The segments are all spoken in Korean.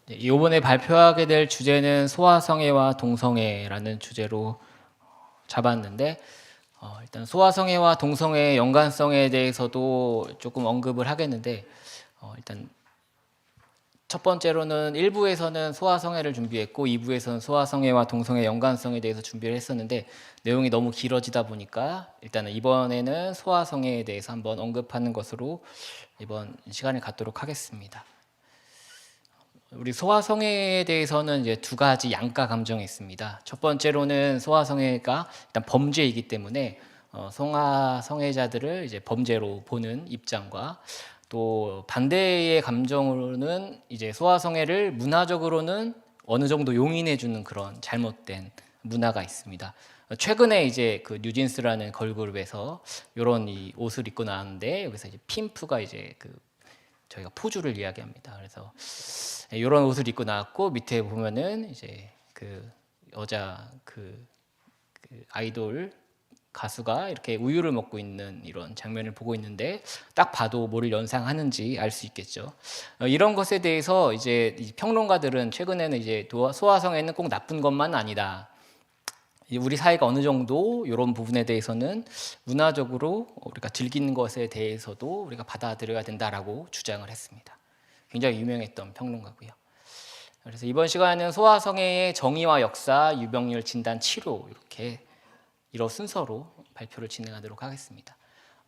네, 이번에 발표하게 될 주제는 소아성애와 동성애라는 주제로 잡았는데 일단 소아성애와 동성애의 연관성에 대해서도 조금 언급을 하겠는데 일단 첫 번째로는 1부에서는 소아성애를 준비했고 2부에서는 소아성애와 동성애 연관성에 대해서 준비를 했었는데 내용이 너무 길어지다 보니까 일단은 이번에는 소아성애에 대해서 한번 언급하는 것으로 이번 시간을 갖도록 하겠습니다. 우리 소아성애에 대해서는 이제 두 가지 양가 감정이 있습니다. 첫 번째로는 소아성애가 일단 범죄이기 때문에 성애자들을 이제 범죄로 보는 입장과 또 반대의 감정으로는 이제 소아성애를 문화적으로는 어느 정도 용인해주는 그런 잘못된 문화가 있습니다. 최근에 이제 그 뉴진스라는 걸그룹에서 이런 이 옷을 입고 나왔는데 여기서 이제 핀프가 이제 그 저희가 포주를 이야기합니다. 그래서 이런 옷을 입고 나왔고 밑에 보면은 이제 그 여자 그 아이돌 가수가 이렇게 우유를 먹고 있는 이런 장면을 보고 있는데 딱 봐도 뭐를 연상하는지 알 수 있겠죠. 이런 것에 대해서 이제 평론가들은 최근에는 이제 소아성애는 꼭 나쁜 것만 아니다. 우리 사회가 어느 정도 이런 부분에 대해서는 문화적으로 우리가 즐기는 것에 대해서도 우리가 받아들여야 된다라고 주장을 했습니다. 굉장히 유명했던 평론가고요. 그래서 이번 시간에는 소아성애의 정의와 역사, 유병률, 진단, 치료 이렇게 이런 순서로 발표를 진행하도록 하겠습니다.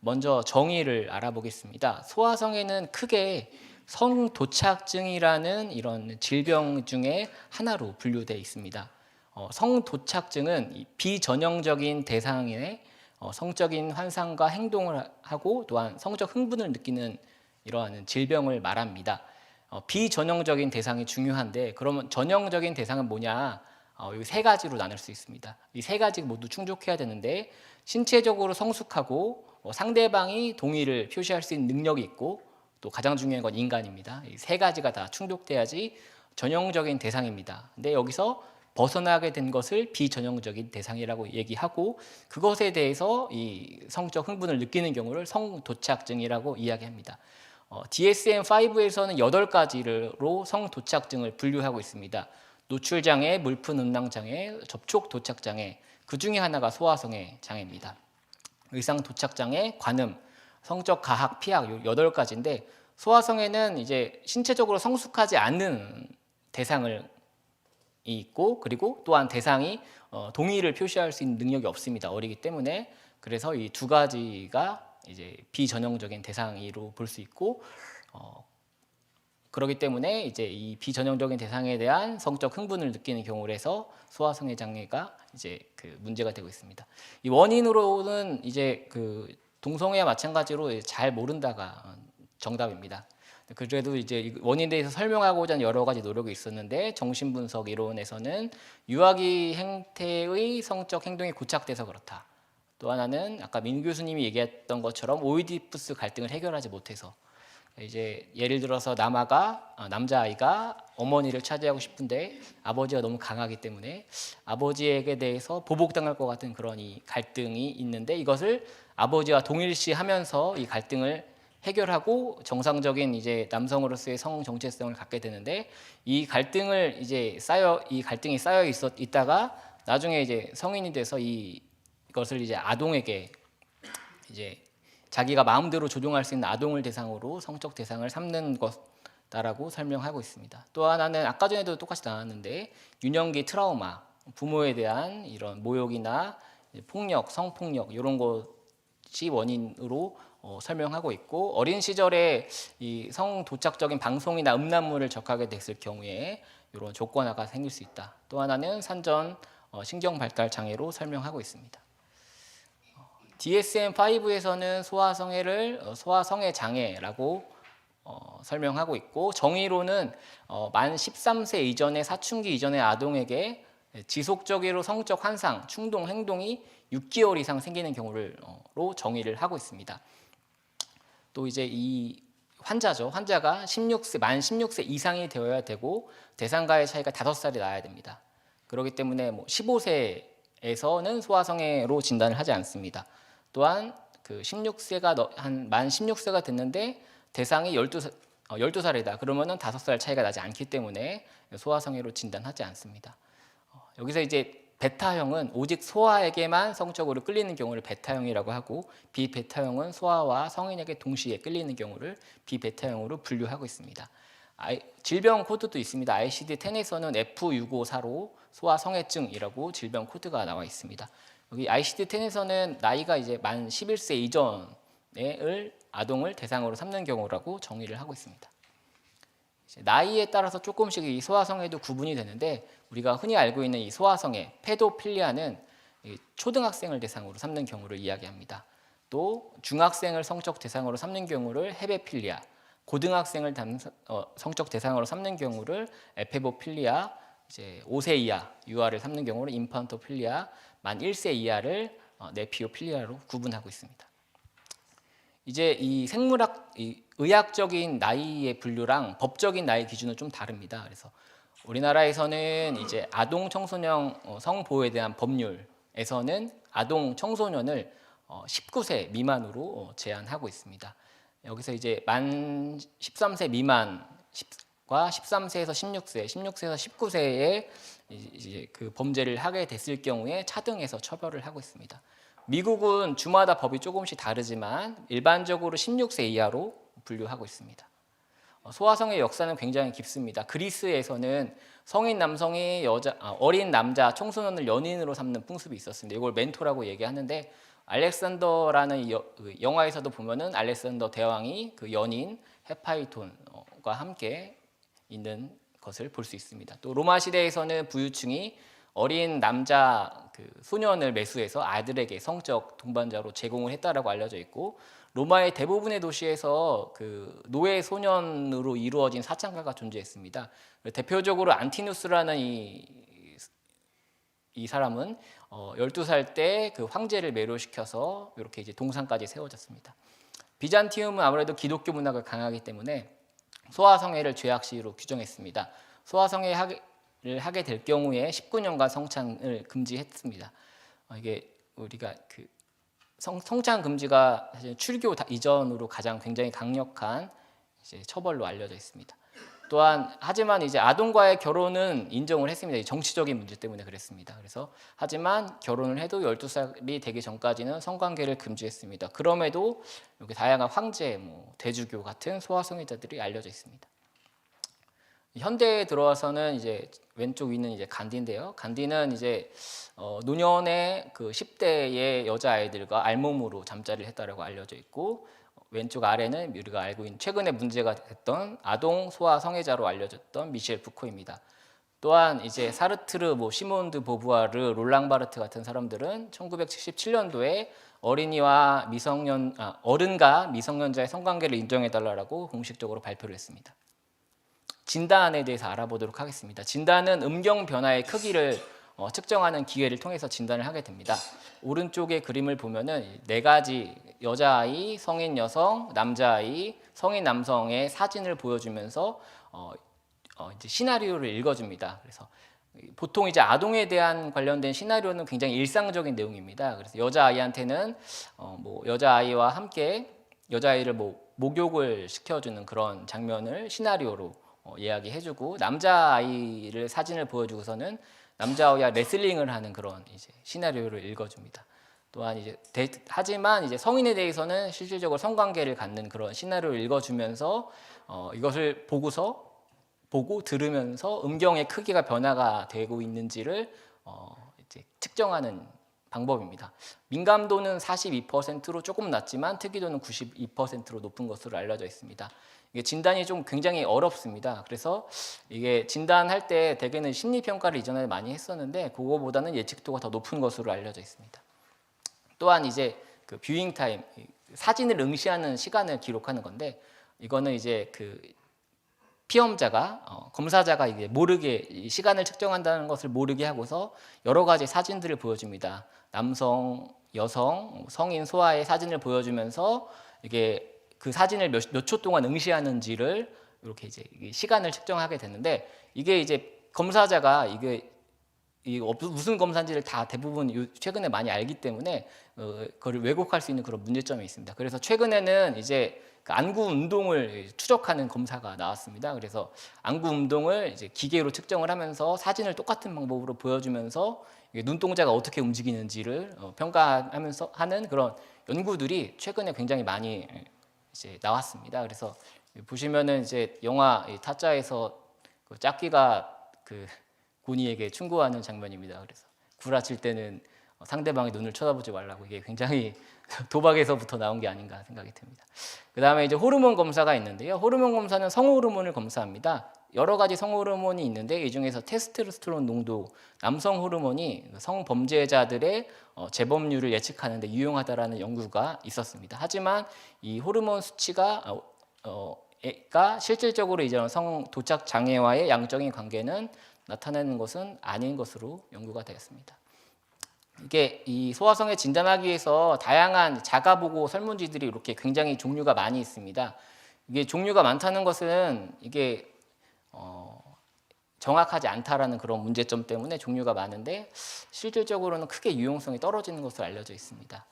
먼저 정의를 알아보겠습니다. 소아성애는 크게 성도착증이라는 이런 질병 중에 하나로 분류되어 있습니다. 성도착증은 비전형적인 대상의 성적인 환상과 행동을 하고 또한 성적 흥분을 느끼는 이러한 질병을 말합니다. 비전형적인 대상이 중요한데 그러면 전형적인 대상은 뭐냐? 여기 세 가지로 나눌 수 있습니다. 이 세 가지 모두 충족해야 되는데 신체적으로 성숙하고 상대방이 동의를 표시할 수 있는 능력이 있고 또 가장 중요한 건 인간입니다. 이 세 가지가 다 충족돼야지 전형적인 대상입니다. 근데 여기서 벗어나게 된 것을 비전형적인 대상이라고 얘기하고 그것에 대해서 이 성적 흥분을 느끼는 경우를 성도착증이라고 이야기합니다. DSM-5에서는 8가지로 성도착증을 분류하고 있습니다. 노출장애, 물품음란장애, 접촉도착장애, 그 중에 하나가 소아성애 장애입니다. 의상도착장애, 관음, 성적 가학, 피학 8가지인데 소아성애는 이제 신체적으로 성숙하지 않는 대상을 있고 그리고 또한 대상이 동의를 표시할 수 있는 능력이 없습니다. 어리기 때문에 그래서 이 두 가지가 이제 비전형적인 대상으로 볼 수 있고 그렇기 때문에 이제 이 비전형적인 대상에 대한 성적 흥분을 느끼는 경우를 해서 소아성애 장애가 이제 그 문제가 되고 있습니다. 이 원인으로는 이제 그 동성애와 마찬가지로 잘 모른다가 정답입니다. 그래도 이제 원인에 대해서 설명하고자 하는 여러 가지 노력이 있었는데 정신분석 이론에서는 유아기 행태의 성적 행동이 고착돼서 그렇다. 또 하나는 아까 민 교수님이 얘기했던 것처럼 오이디푸스 갈등을 해결하지 못해서 이제 예를 들어서 남자아이가 어머니를 차지하고 싶은데 아버지가 너무 강하기 때문에 아버지에게 대해서 보복당할 것 같은 그런 이 갈등이 있는데 이것을 아버지와 동일시하면서 이 갈등을 해결하고 정상적인 이제 남성으로서의 성 정체성을 갖게 되는데 이 갈등이 쌓여 있다가 나중에 이제 성인이 돼서 이것을 이제 아동에게 이제 자기가 마음대로 조종할 수 있는 아동을 대상으로 성적 대상을 삼는 것다라고 설명하고 있습니다. 또 하나는 아까 전에도 똑같이 나왔는데 유년기 트라우마, 부모에 대한 이런 모욕이나 폭력, 성폭력 이런 것이 원인으로 설명하고 있고 어린 시절에 이 성도착적인 방송이나 음란물을 접하게 됐을 경우에 이런 조건화가 생길 수 있다. 또 하나는 산전 신경 발달 장애로 설명하고 있습니다. DSM-5에서는 소아성애 장애라고 설명하고 있고 정의로는 만 13세 이전의 사춘기 이전의 아동에게 지속적으로 성적 환상, 충동, 행동이 6개월 이상 생기는 경우로 정의를 하고 있습니다. 또 이제 이 환자가 만 16세 이상이 되어야 되고 대상과의 차이가 5살이 나야 됩니다. 그렇기 때문에 15세에서는 소아성애로 진단을 하지 않습니다. 또한 그 만 16세가 됐는데 대상이 12살이다. 그러면은 5살 차이가 나지 않기 때문에 소아성애로 진단하지 않습니다. 여기서 이제 베타형은 오직 소아에게만 성적으로 끌리는 경우를 베타형이라고 하고, 비베타형은 소아와 성인에게 동시에 끌리는 경우를 비베타형으로 분류하고 있습니다. 질병 코드도 있습니다. ICD-10에서는 F6545 소아성애증이라고 질병 코드가 나와 있습니다. 여기 ICD-10에서는 나이가 이제 만 11세 이전을 아동을 대상으로 삼는 경우라고 정의를 하고 있습니다. 나이에 따라서 조금씩 이 소아성애도 구분이 되는데, 우리가 흔히 알고 있는 이 소아성애, 페도필리아는 초등학생을 대상으로 삼는 경우를 이야기합니다. 또 중학생을 성적 대상으로 삼는 경우를 헤베필리아, 고등학생을 성적 대상으로 삼는 경우를 에페보필리아, 이제 5세 이하 유아를 삼는 경우를 인판토필리아, 만 1세 이하를 네피오필리아로 구분하고 있습니다. 이제 이 의학적인 나이의 분류랑 법적인 나이 기준은 좀 다릅니다. 그래서 우리나라에서는 이제 아동 청소년 성보호에 대한 법률에서는 아동 청소년을 19세 미만으로 제한하고 있습니다. 여기서 이제 만 13세 미만과 13세에서 16세, 16세에서 19세에 이제 그 범죄를 하게 됐을 경우에 차등해서 처벌을 하고 있습니다. 미국은 주마다 법이 조금씩 다르지만 일반적으로 16세 이하로 분류하고 있습니다. 소아성의 역사는 굉장히 깊습니다. 그리스에서는 성인 남성이 어린 남자 청소년을 연인으로 삼는 풍습이 있었습니다. 이걸 멘토라고 얘기하는데, 알렉산더라는 영화에서도 보면은 알렉산더 대왕이 그 연인 헤파이톤과 함께 있는 것을 볼 수 있습니다. 또 로마 시대에서는 부유층이 어린 남자 소년을 매수해서 아들에게 성적 동반자로 제공을 했다라고 알려져 있고, 로마의 대부분의 도시에서 그 노예 소년으로 이루어진 사창가가 존재했습니다. 대표적으로 안티누스라는 이 사람은 12살 때 그 황제를 매료시켜서 이렇게 이제 동상까지 세워졌습니다. 비잔티움은 아무래도 기독교 문화가 강하기 때문에 소아성애를 죄악시로 규정했습니다. 소아성애를 하게 될 경우에 19년간 성창을 금지했습니다. 이게 우리가 그 성창 금지가 사실 출교 이전으로 가장 굉장히 강력한 이제 처벌로 알려져 있습니다. 또한 하지만 이제 아동과의 결혼은 인정을 했습니다. 정치적인 문제 때문에 그랬습니다. 그래서 하지만 결혼을 해도 12살이 되기 전까지는 성관계를 금지했습니다. 그럼에도 여기 다양한 황제, 대주교 같은 소아성애자들이 알려져 있습니다. 현대에 들어와서는 이제 왼쪽 위는 이제 간디인데요. 간디는 이제 노년의 그 10대의 여자 아이들과 알몸으로 잠자리를 했다라고 알려져 있고, 왼쪽 아래는 우리가 알고 있는 최근에 문제가 됐던 아동 소아 성애자로 알려졌던 미셸 푸코입니다. 또한 이제 사르트르, 시몬드 보부아르, 롤랑 바르트 같은 사람들은 1977년도에 어른과 미성년자의 성관계를 인정해달라고 공식적으로 발표를 했습니다. 진단에 대해서 알아보도록 하겠습니다. 진단은 음경 변화의 크기를 측정하는 기계를 통해서 진단을 하게 됩니다. 오른쪽의 그림을 보면은 4가지 여자아이, 성인 여성, 남자아이, 성인 남성의 사진을 보여주면서 이제 시나리오를 읽어줍니다. 그래서 보통 이제 아동에 대한 관련된 시나리오는 굉장히 일상적인 내용입니다. 그래서 여자아이한테는 여자아이와 함께 여자아이를 목욕을 시켜주는 그런 장면을 시나리오로 이야기해주고, 남자아이를 사진을 보여주고서는 남자아이와 레슬링을 하는 그런 이제 시나리오를 읽어줍니다. 또한 하지만 이제 성인에 대해서는 실질적으로 성관계를 갖는 그런 시나리오를 읽어주면서 이것을 보고 들으면서 음경의 크기가 변화가 되고 있는지를 이제 측정하는 방법입니다. 민감도는 42%로 조금 낮지만 특이도는 92%로 높은 것으로 알려져 있습니다. 이게 진단이 좀 굉장히 어렵습니다. 그래서 이게 진단할 때 대개는 심리평가를 이전에 많이 했었는데 그거보다는 예측도가 더 높은 것으로 알려져 있습니다. 또한 이제 그 뷰잉 타임, 사진을 응시하는 시간을 기록하는 건데, 이거는 이제 그 피험자가 검사자가 이게 모르게 시간을 측정한다는 것을 모르게 하고서 여러 가지 사진들을 보여줍니다. 남성, 여성, 성인, 소아의 사진을 보여주면서 이게 그 사진을 몇 초 동안 응시하는지를 이렇게 이제 시간을 측정하게 되는데, 이게 이제 검사자가 이게 무슨 검사인지를 다 대부분 최근에 많이 알기 때문에 그걸 왜곡할 수 있는 그런 문제점이 있습니다. 그래서 최근에는 이제 그 안구 운동을 추적하는 검사가 나왔습니다. 그래서 안구 운동을 이제 기계로 측정을 하면서 사진을 똑같은 방법으로 보여주면서 눈동자가 어떻게 움직이는지를 평가하면서 하는 그런 연구들이 최근에 굉장히 많이 이제 나왔습니다. 그래서 보시면은 이제 영화 타짜에서 그 짝귀가 그 고니에게 충고하는 장면입니다. 그래서 구라칠 때는 상대방의 눈을 쳐다보지 말라고, 이게 굉장히 도박에서부터 나온 게 아닌가 생각이 듭니다. 그 다음에 이제 호르몬 검사가 있는데요. 호르몬 검사는 성호르몬을 검사합니다. 여러 가지 성호르몬이 있는데 이 중에서 테스토스테론 농도, 남성 호르몬이 성범죄자들의 재범률을 예측하는 데 유용하다라는 연구가 있었습니다. 하지만 이 호르몬 수치가 실질적으로 이제 성 도착 장애와의 양적인 관계는 나타내는 것은 아닌 것으로 연구가 되었습니다. 이게 이 소아성애 진단하기 위해서 다양한 자가보고 설문지들이 이렇게 굉장히 종류가 많이 있습니다. 이게 종류가 많다는 것은 이게 정확하지 않다라는 그런 문제점 때문에 종류가 많은데 실질적으로는 크게 유용성이 떨어지는 것으로 알려져 있습니다.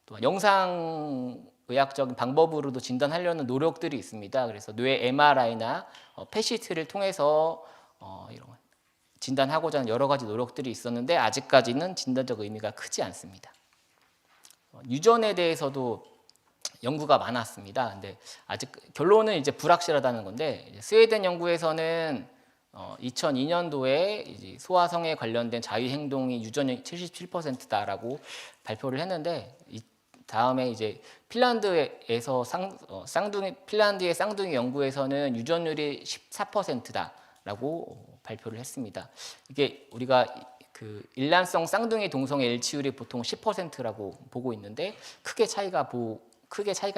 또 영상의학적인 방법으로도 진단하려는 노력들이 있습니다. 그래서 뇌 MRI나 PET를 통해서 이런 진단하고자 하는 여러 가지 노력들이 있었는데 아직까지는 진단적 의미가 크지 않습니다. 유전에 대해서도 연구가 많았습니다. 근데 아직 결론은 이제 불확실하다는 건데, 스웨덴 연구에서는 2002년도에 이제 소아성에 관련된 자유행동이 유전이 77%다라고 발표를 했는데, 이 다음에 이제 핀란드에서 핀란드의 쌍둥이 연구에서는 유전율이 14%다라고 발표를 했습니다. 이게 우리가 그 일란성 쌍둥이 동성의 일치율이 보통 10%라고 보고 있는데 크게 차이가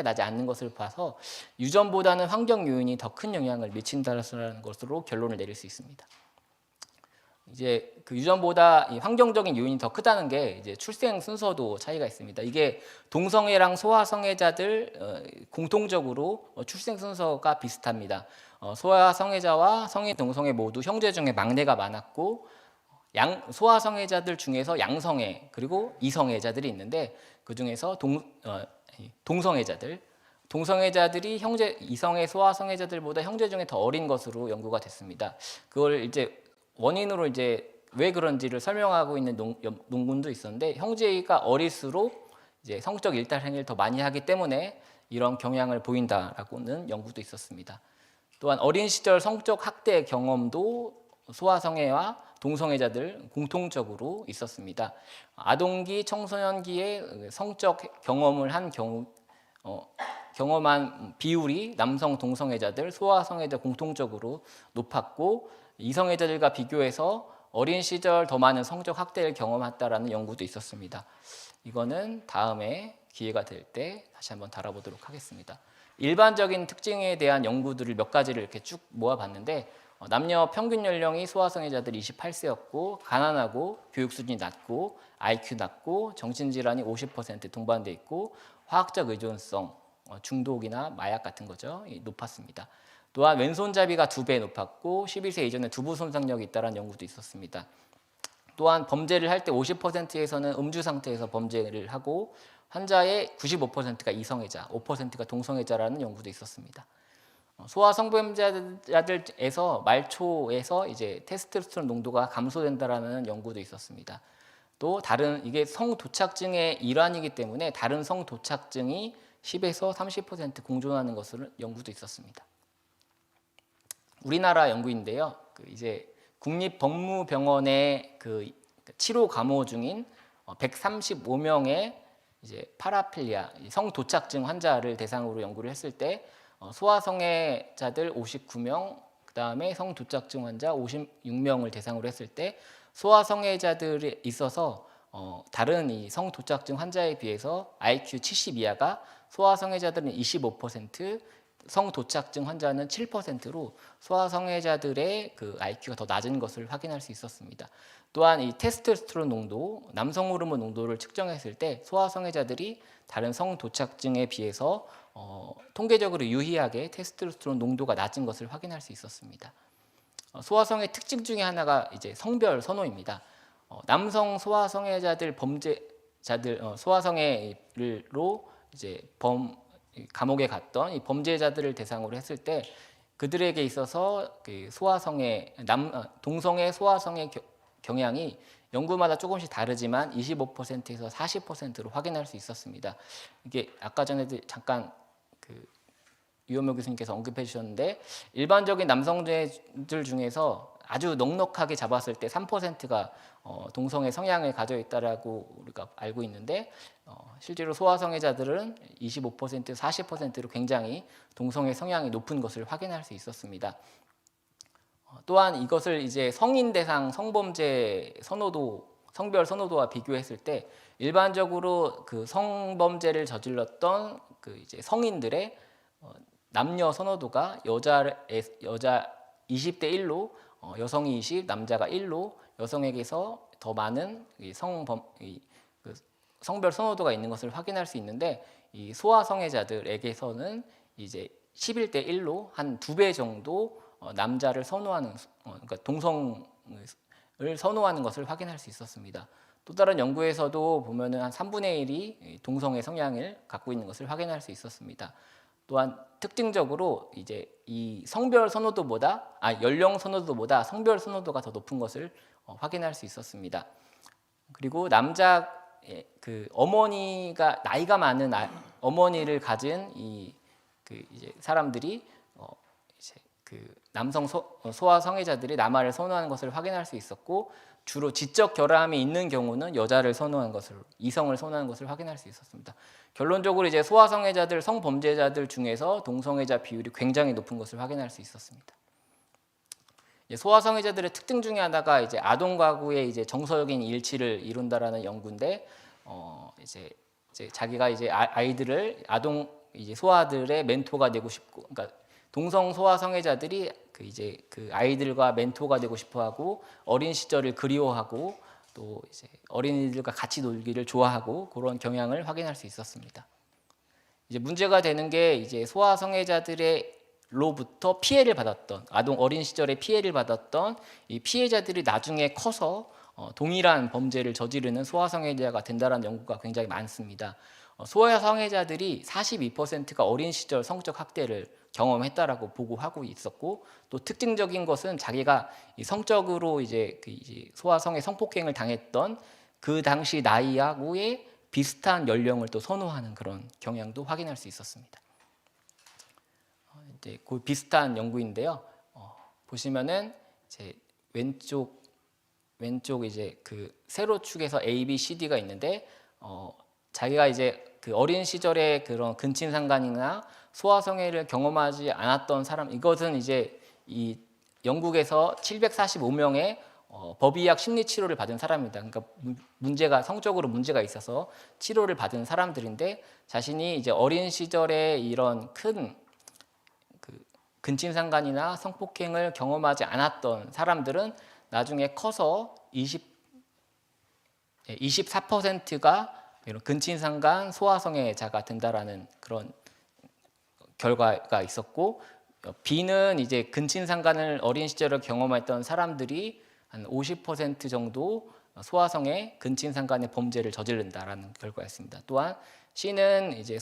나지 않는 것을 봐서 유전보다는 환경 요인이 더 큰 영향을 미친다는 것으로 결론을 내릴 수 있습니다. 이제 그 유전보다 이 환경적인 요인이 더 크다는 게 이제 출생 순서도 차이가 있습니다. 이게 동성애랑 소아성애자들 공통적으로 출생 순서가 비슷합니다. 소아성애자와 성인 동성애 모두 형제 중에 막내가 많았고, 소아성애자들 중에서 양성애 그리고 이성애자들이 있는데 그 중에서 동성애자들이 이성애 소아성애자들보다 형제 중에 더 어린 것으로 연구가 됐습니다. 그걸 이제 원인으로 이제 왜 그런지를 설명하고 있는 논문도 있었는데, 형제가 어릴수록 이제 성적 일탈 행위를 더 많이 하기 때문에 이런 경향을 보인다라고는 연구도 있었습니다. 또한 어린 시절 성적 학대 경험도 소아성애와 동성애자들 공통적으로 있었습니다. 아동기, 청소년기에 성적 경험을 한 경험한 비율이 남성 동성애자들, 소아성애자 공통적으로 높았고, 이성애자들과 비교해서 어린 시절 더 많은 성적 학대를 경험했다라는 연구도 있었습니다. 이거는 다음에 기회가 될 때 다시 한번 다뤄보도록 하겠습니다. 일반적인 특징에 대한 연구들을 몇 가지를 이렇게 쭉 모아봤는데, 남녀 평균 연령이 소아성애자들이 28세였고 가난하고 교육 수준이 낮고 IQ 낮고 정신질환이 50% 동반돼 있고 화학적 의존성, 중독이나 마약 같은 거죠, 높았습니다. 또한 왼손잡이가 2배 높았고 11세 이전에 두부 손상력이 있다는 연구도 있었습니다. 또한 범죄를 할 때 50%에서는 음주 상태에서 범죄를 하고 환자의 95%가 이성애자, 5%가 동성애자라는 연구도 있었습니다. 소아성범죄자들에서 말초에서 이제 테스토스테론 농도가 감소된다라는 연구도 있었습니다. 또 이게 성도착증의 일환이기 때문에 다른 성도착증이 10에서 30% 공존하는 것으로 연구도 있었습니다. 우리나라 연구인데요. 이제 국립법무병원의 그 치료 감호 중인 135명의 이제 파라필리아 성도착증 환자를 대상으로 연구를 했을 때 소아성애자들 59명, 그 다음에 성도착증 환자 56명을 대상으로 했을 때 소아성애자들이 있어서 다른 이 성도착증 환자에 비해서 IQ 70 이하가 소아성애자들은 25%, 성도착증 환자는 7%로 소아성애자들의 그 IQ가 더 낮은 것을 확인할 수 있었습니다. 또한 이 테스토스테론 농도, 남성 호르몬 농도를 측정했을 때 소아성애자들이 다른 성도착증에 비해서 통계적으로 유의하게 테스토스테론 농도가 낮은 것을 확인할 수 있었습니다. 소아성애 특징 중에 하나가 이제 성별 선호입니다. 남성 소아성애자들 소아성애로 이제 감옥에 갔던 이 범죄자들을 대상으로 했을 때 그들에게 있어서 그 동성애 소아성의 경향이 연구마다 조금씩 다르지만 25%에서 40%로 확인할 수 있었습니다. 이게 아까 전에도 잠깐 그 유현모 교수님께서 언급해 주셨는데 일반적인 남성들 중에서 아주 넉넉하게 잡았을 때 3%가 동성애 성향을 가져 있다라고 우리가 알고 있는데 실제로 소아성애자들은 25%, 40%로 굉장히 동성애 성향이 높은 것을 확인할 수 있었습니다. 또한 이것을 이제 성인 대상 성범죄 선호도, 성별 선호도와 비교했을 때 일반적으로 그 성범죄를 저질렀던 그 이제 성인들의 남녀 선호도가 여자 20대 1로 여성이 20, 남자가 1로 여성에게서 더 많은 성별 선호도가 있는 것을 확인할 수 있는데 이 소아 성애자들에게서는 이제 11대 1로 한 2배 정도 남자를 선호하는 그러니까 동성을 선호하는 것을 확인할 수 있었습니다. 또 다른 연구에서도 보면은 한 3분의 1이 동성애 성향을 갖고 있는 것을 확인할 수 있었습니다. 또한 특징적으로 이제 이 성별 선호도보다 연령 선호도보다 성별 선호도가 더 높은 것을 확인할 수 있었습니다. 그리고 남자 그 어머니가 나이가 많은 어머니를 가진 이제 사람들이 이제 그 남성 소아 성애자들이 남아를 선호하는 것을 확인할 수 있었고 주로 지적 결함이 있는 경우는 여자를 선호하는 것을 이성을 선호하는 것을 확인할 수 있었습니다. 결론적으로 이제 소아 성애자들 성범죄자들 중에서 동성애자 비율이 굉장히 높은 것을 확인할 수 있었습니다. 소아 성애자들의 특징 중에 하나가 이제 아동 가구의 이제 정서적인 일치를 이룬다라는 연구인데 이제 자기가 이제 아이들을 이제 소아들의 멘토가 되고 싶고, 그러니까 동성 소아 성애자들이 그 아이들과 멘토가 되고 싶어하고 어린 시절을 그리워하고 또 이제 어린이들과 같이 놀기를 좋아하고 그런 경향을 확인할 수 있었습니다. 이제 문제가 되는 게 이제 소아 성애자들로부터 피해를 받았던 어린 시절에 피해를 받았던 이 피해자들이 나중에 커서 동일한 범죄를 저지르는 소아 성애자가 된다는 연구가 굉장히 많습니다. 소아 성애자들이 42%가 어린 시절 성적 학대를 경험했다라고 보고하고 있었고 또 특징적인 것은 자기가 성적으로 이제 소아 성애 성폭행을 당했던 그 당시 나이하고의 비슷한 연령을 또 선호하는 그런 경향도 확인할 수 있었습니다. 이제 그 비슷한 연구인데요. 보시면은 이제 왼쪽 이제 그 세로축에서 A, B, C, D가 있는데 자기가 이제 그 어린 시절에 그런 근친상간이나 소아성애를 경험하지 않았던 사람, 이것은 이제 이 영국에서 745명의 법의학 심리치료를 받은 사람입니다. 그러니까 성적으로 문제가 있어서 치료를 받은 사람들인데 자신이 이제 어린 시절에 이런 큰 근친상간이나 성폭행을 경험하지 않았던 사람들은 나중에 커서 24%가 이런 근친상간 소아성애자가 된다라는 그런 결과가 있었고 B는 이제 근친상간을 어린 시절에 경험했던 사람들이 한 50% 정도 소아성애 근친상간의 범죄를 저지른다라는 결과였습니다. 또한 C는 이제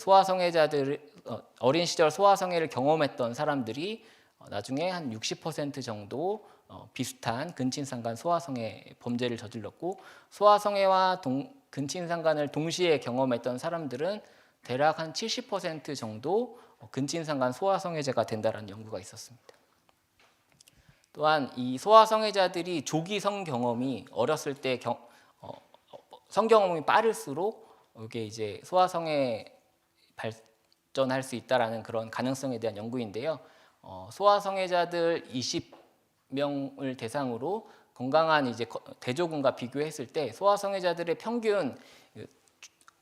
어린 시절 소아성애를 경험했던 사람들이 나중에 한 60% 정도 비슷한 근친상간 소아성애 범죄를 저질렀고 소아성애와 근친상간을 동시에 경험했던 사람들은 대략 한 70% 정도 근친상간 소아성애자가 된다는 연구가 있었습니다. 또한 이 소아성애자들이 조기 성경험이 어렸을 때 성경험이 빠를수록 이게 이제 소아성애 발전할 수 있다라는 그런 가능성에 대한 연구인데요. 소아성애자들 20명을 대상으로 건강한 이제 대조군과 비교했을 때 소아성애자들의 평균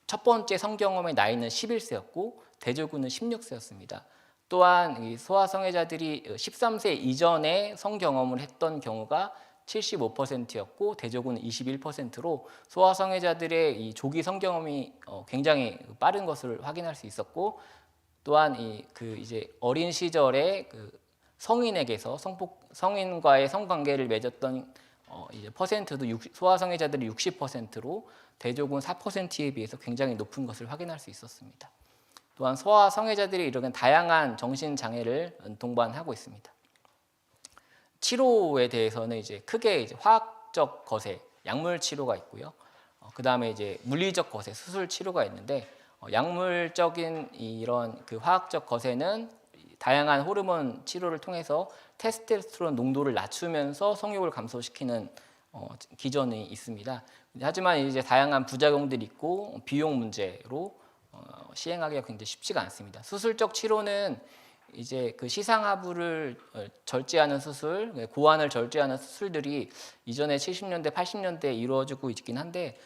첫 번째 성경험의 나이는 11세였고 대조군은 16세였습니다. 또한 이 소아성애자들이 13세 이전에 성경험을 했던 경우가 75%였고 대조군은 21%로 소아성애자들의 이 조기 성경험이 굉장히 빠른 것을 확인할 수 있었고 또한 이제 어린 시절에 성인에게서 성인과의 성관계를 맺었던 이제 퍼센트도 소아성애자들이 60%로 대조군 4%에 비해서 굉장히 높은 것을 확인할 수 있었습니다. 또한 소아 성애자들이 이르는 다양한 정신 장애를 동반하고 있습니다. 치료에 대해서는 이제 크게 이제 화학적 거세, 약물 치료가 있고요. 그 다음에 이제 물리적 거세, 수술 치료가 있는데 약물적인 이런 그 화학적 거세는 다양한 호르몬 치료를 통해서 테스토스테론 농도를 낮추면서 성욕을 감소시키는 기전이 있습니다. 하지만 이제 다양한 부작용들이 있고 비용 문제로 시행하기가 굉장히 쉽지가 않습니다. 수술적 치료는 이제 그 시상하부를 절제하는 수술, 고환을 절제하는 수술들이 이전에 70년대, 80년대에 이루어지고 있긴 한데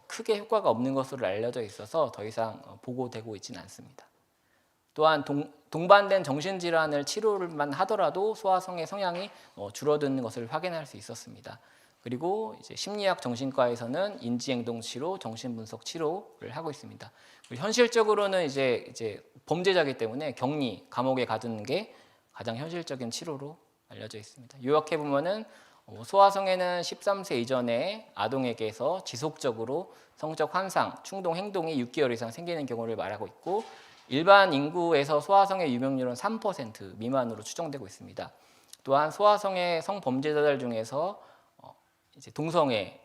크게 효과가 없는 것으로 알려져 있어서 더 이상 보고되고 있지는 않습니다. 또한 동반된 정신질환을 치료만 하더라도 소아성애 성향이 줄어드는 것을 확인할 수 있었습니다. 그리고 이제 심리학 정신과에서는 인지행동 치료, 정신분석 치료를 하고 있습니다. 현실적으로는 이제 범죄자이기 때문에 격리, 감옥에 가두는 게 가장 현실적인 치료로 알려져 있습니다. 요약해 보면은 소아성애는 13세 이전에 아동에게서 지속적으로 성적 환상, 충동 행동이 6개월 이상 생기는 경우를 말하고 있고 일반 인구에서 소아성애 유병률은 3% 미만으로 추정되고 있습니다. 또한 소아성애 성범죄자들 중에서 이제 동성애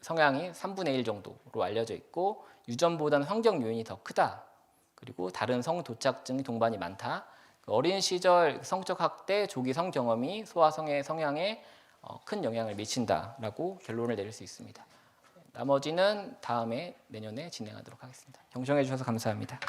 성향이 3분의 1 정도로 알려져 있고 유전보다는 환경 요인이 더 크다. 그리고 다른 성도착증 동반이 많다. 어린 시절 성적 학대, 조기 성 경험이 소아성애 성향에 큰 영향을 미친다라고 결론을 내릴 수 있습니다. 나머지는 다음에 내년에 진행하도록 하겠습니다. 경청해 주셔서 감사합니다.